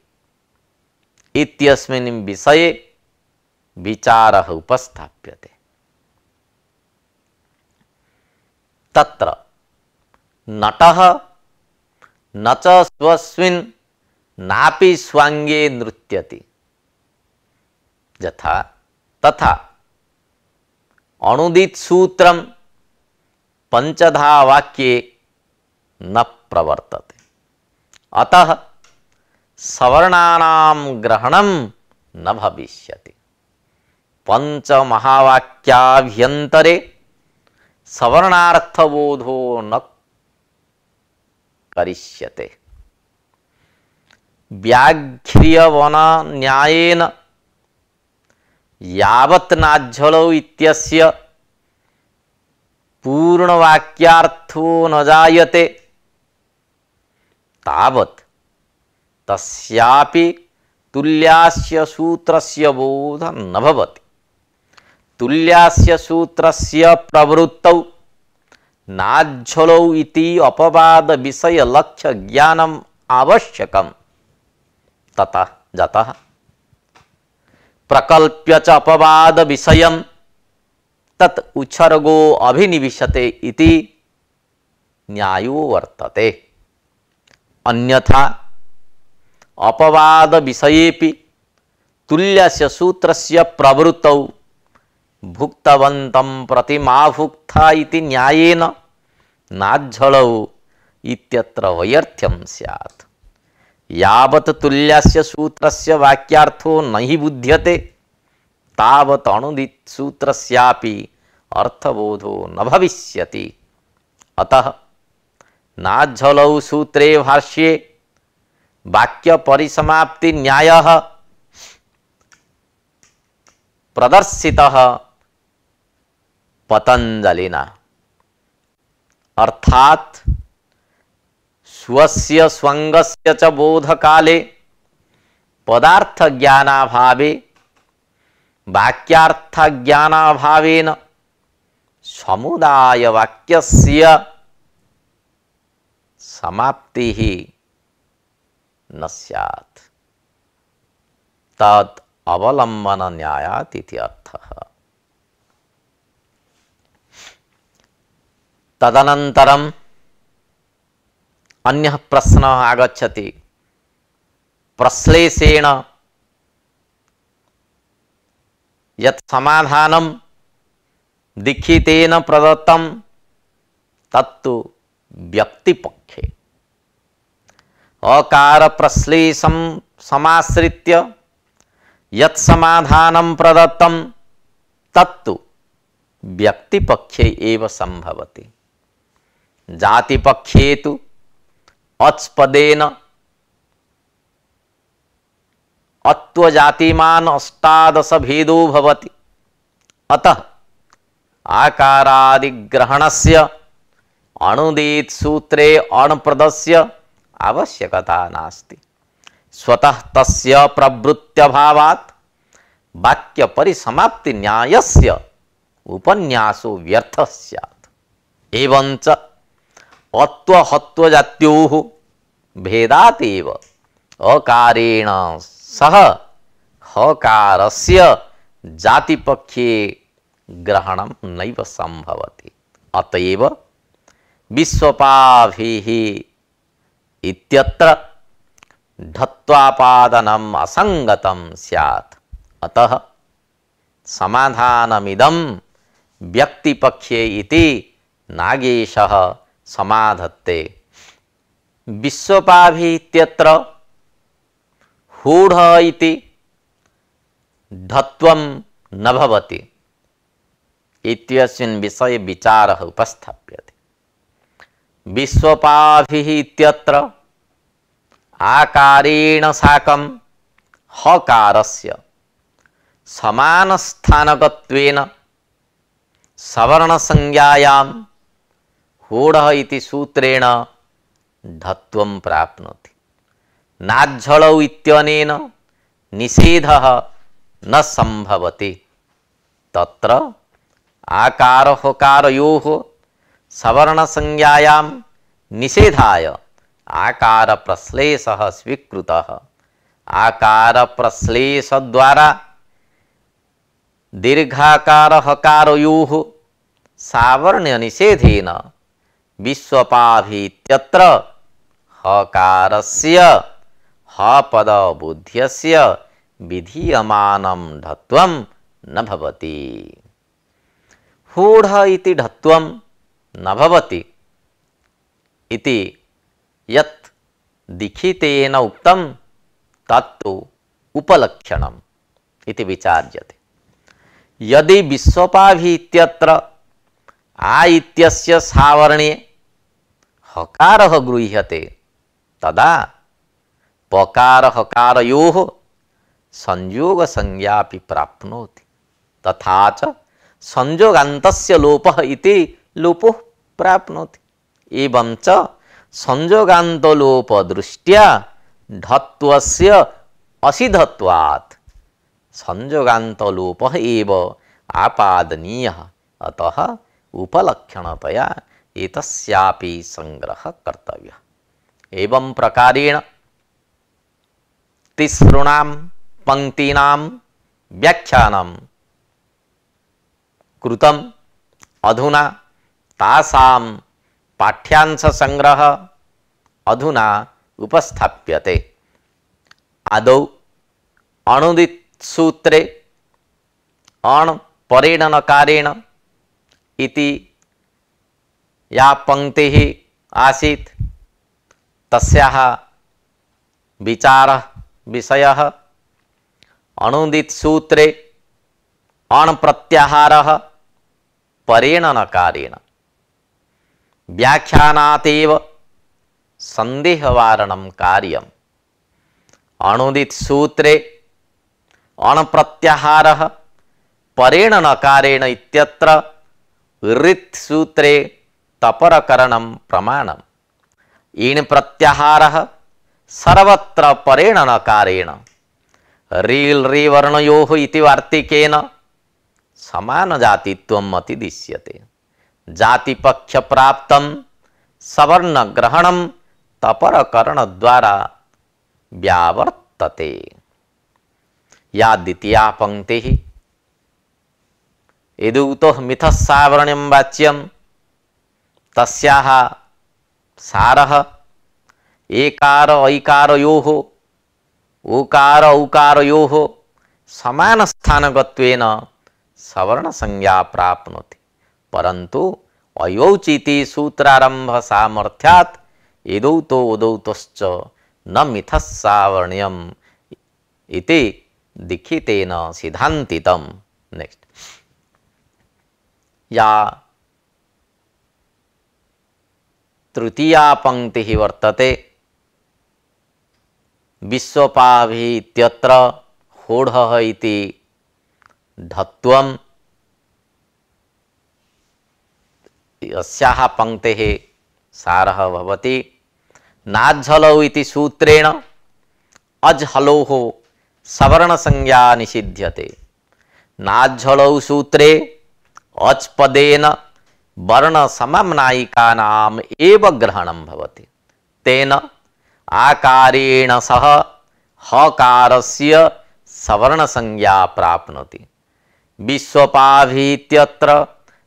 Speaker 1: इत्यस्मिन् विषये विचारः उपस्थाप्यते। तत्र नटः न च स्वस्मिन् नापि स्वाङ्गे नृत्यति यथा तथा अणुदित सूत्रं पंचधा वाक्ये न प्रवर्तते। अतः सवर्णानां ग्रहणं न भविष्यति। पंचमहावाक्याभ्यन्तरे सवर्णार्थबोधो न करिष्यते। व्याघ्र्यवन न्यायेन यावत् नाझ्झलौ इत्यस्य पूर्णवाक्यार्थो न जायते तावत् तस्यापि तुल्यास्य सूत्रस्य बोधः न भवति। तुल्यास्य सूत्रस्य प्रवृत्तौ नाझ्झलौ इति अपवाद विषय लक्ष्य ज्ञानम् आवश्यकम्। ततः जतः प्रकल्प्य च अपवाद विषयं तत् उच्छर्गो अभिनिविशते इति न्यायो वर्तते। अन्यथा अपवाद विषयेपि तुल्यस्य सूत्रस्य प्रवृत्तौ भुक्तवन्तं प्रतिमाभुक्ता इति न्यायेन नाझ्झलौ इत्यत्र वैयर्थ्यं स्यात्। यावत् तुल्यस्य सूत्रस्य वाक्यार्थो न हि बुध्यते तावत् अणुदित सूत्रस्यापि अर्थबोधो न भविष्यति। अतः नाझ्झलौ सूत्रे भाष्ये वाक्य परिसमाप्ति न्यायः प्रदर्शितः पतंजलिना। अर्थात स्वस्य स्वंगस्य च बोधकाले पदार्थ ज्ञानाभावे वाक्यार्थ ज्ञानाभावेन समुदाय वाक्यस्य समाप्तिः न स्यात् तत् अवलंबन न्यायात् इति अर्थः। तदनन्तरम् अन्यः प्रश्नः आगच्छति। प्रश्लेषेण यत् समाधानं दीक्षितेन प्रदत्तं तत्तु व्यक्तिपक्षे अकार प्रश्लेषं समाश्रित्य यत् समाधानं प्रदत्तं तत्तु व्यक्तिपक्षे एव संभवति। जातिपक्षे तु अच्पदेन अत्वजातिमान अष्टादश भेदो भवति। अतः आकारादिग्रहणस्य अणुदित सूत्रे अणप्रदस्य आवश्यकता नास्ति। स्वतः तस्य प्रवृत्त्यभावात् वाक्य परिसमाप्ति न्यायस्य उपन्यासो व्यर्थः स्यात्। एवंच अत्वहत्वजात्योः भेदात् एव अकारेण सह हकारस्य जातिपक्षे ग्रहणं नैव संभवति। अतएव विश्वपाभिः इत्यत्र ढत्वापादनम् असंगतं स्यात्। अतः समाधानमिदं व्यक्तिपक्षे इति नागेशः समाधत्ते। विश्वपाभिः इत्यत्र हूढ इति ढत्वं न भवति इत्यस्मिन् विषये विचारः उपस्थाप्यते। विश्वपाभिः इत्यत्र आकारेण साकं हकारस्य समानस्थानकत्वेन सवर्णसंज्ञायां हूढ इति सूत्रेण ढत्वं प्राप्नोति। नाज्झलौ इत्यनेन निषेधः न संभवति। तत्र आकार हकारयोः सवर्णसंज्ञायां निषेधाय आकार प्रश्लेषः स्वीकृतः। आकार प्रश्लेष द्वारा दीर्घाकार हकारयोः सावर्ण्य निषेधेन विश्वपाभिः इत्यत्र हकारस्य हपद बुद्ध्यस्य विधीयमानं ढत्वं न भवति। हूढ इति ढत्वं न भवति इति यत् दीक्षितेन उक्तं तत्तु उपलक्षणम् इति विचार्यते। यदि विश्वपाभिः इत्यत्र आ इत्यस्य सावर्ण्ये हकारः गृह्यते तदा पकार हकारयोः संयोग संज्ञापि प्राप्नोति। तथा च संयोगान्तस्य लोपः इति लोपो प्राप्नोति। एवं च संयोगान्त लोप दृष्ट्या ढत्वस्य असिद्धत्वात् संयोगान्त लोपः एव आपादनीयः। अतः उपलक्षणतया एतस्यापि संग्रहः कर्तव्यः। एवं प्रकारेण तिसॄणां पंक्तीनां व्याख्यानं कृतम्। अधुना तासां पाठ्यांश संग्रह अधुना उपस्थाप्यते। आदौ अणुदित सूत्रे अण परेण नकारेण इति या पंक्तिः आसीत् तस्याः विचारः विषयः। अणुदित सूत्रे अण प्रत्याहारः परेण नकारेण व्याख्यानातेव संदेहवारणं कार्यम् अणुदित सूत्रे अणप्रत्याहारः परेण नकारेण इत्यत्र ऋत् सूत्रे तपरकरणं प्रमाणम्। ईण् प्रत्याहारः सर्वत्र परेण नकारेण रील् री वर्णयोः इति वार्तिकेन समानजातित्वम् अतिदिश्यते। जातिपक्षप्राप्तं सवर्णग्रहणं तपरकरणद्वारा व्यावर्तते। या द्वितीया पंक्तिः यदुक्तः मिथः सावर्ण्यं वाच्यं तस्याः सारः एकार ऐकारयोः ओकार औकारयोः समानस्थानगत्वेन सवर्णसंज्ञा प्राप्नोति, परन्तु अयौचिति सूत्रारंभ सामर्थ्यात् यदौतो उदौतश्च न मिथः सावर्ण्यम् इति दीक्षितेन सिद्धान्तितम्। नेक्स्ट, या तृतीया पंक्तिः वर्तते विश्वपाभिः इत्यत्र होढः इति ढत्वम्। अस्याः पंक्तेः सारः भवति नाज्झलौ इति सूत्रेण अज्हलोः सवर्णसंज्ञा निषिध्यते। नाज्झलौ सूत्रे अच् पदेन वर्णसमम्नायिकानाम् एव ग्रहणं भवति। तेन आकारेण सह हकारस्य सवर्णसंज्ञा प्राप्नोति। विश्वपाभिः इत्यत्र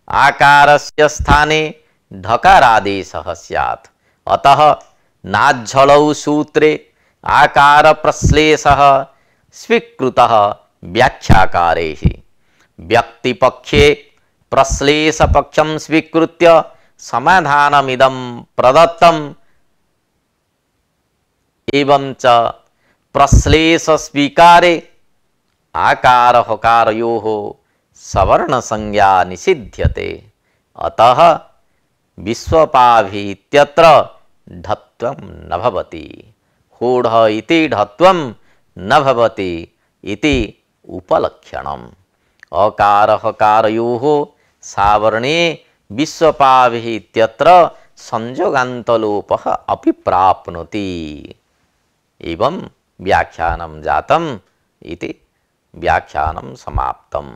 Speaker 1: आकारस्य स्थाने ढकारादेशः स्यात्। अतः नाज्झलौ सूत्रे आकार प्रश्लेषः स्वीकृतः व्याख्याकारैः। व्यक्तिपक्षे प्रश्लेषपक्षं स्वीकृत्य समाधानमिदं प्रदत्तम्। एवंच प्रश्लेष स्वीकारे आकार हकारयोः सवर्ण संज्ञा निषिध्यते। अतः विश्वपाभिः इत्यत्र ढत्वं न भवति। होढ इति ढत्वं न भवति इति उपलक्षणम्। अकार हकारयोः सावर्णे विश्वपाभिः इत्यत्र संयोगान्तलोपः अपि प्राप्नोति। एवं व्याख्यानं जातम् इति व्याख्यानं समाप्तम्।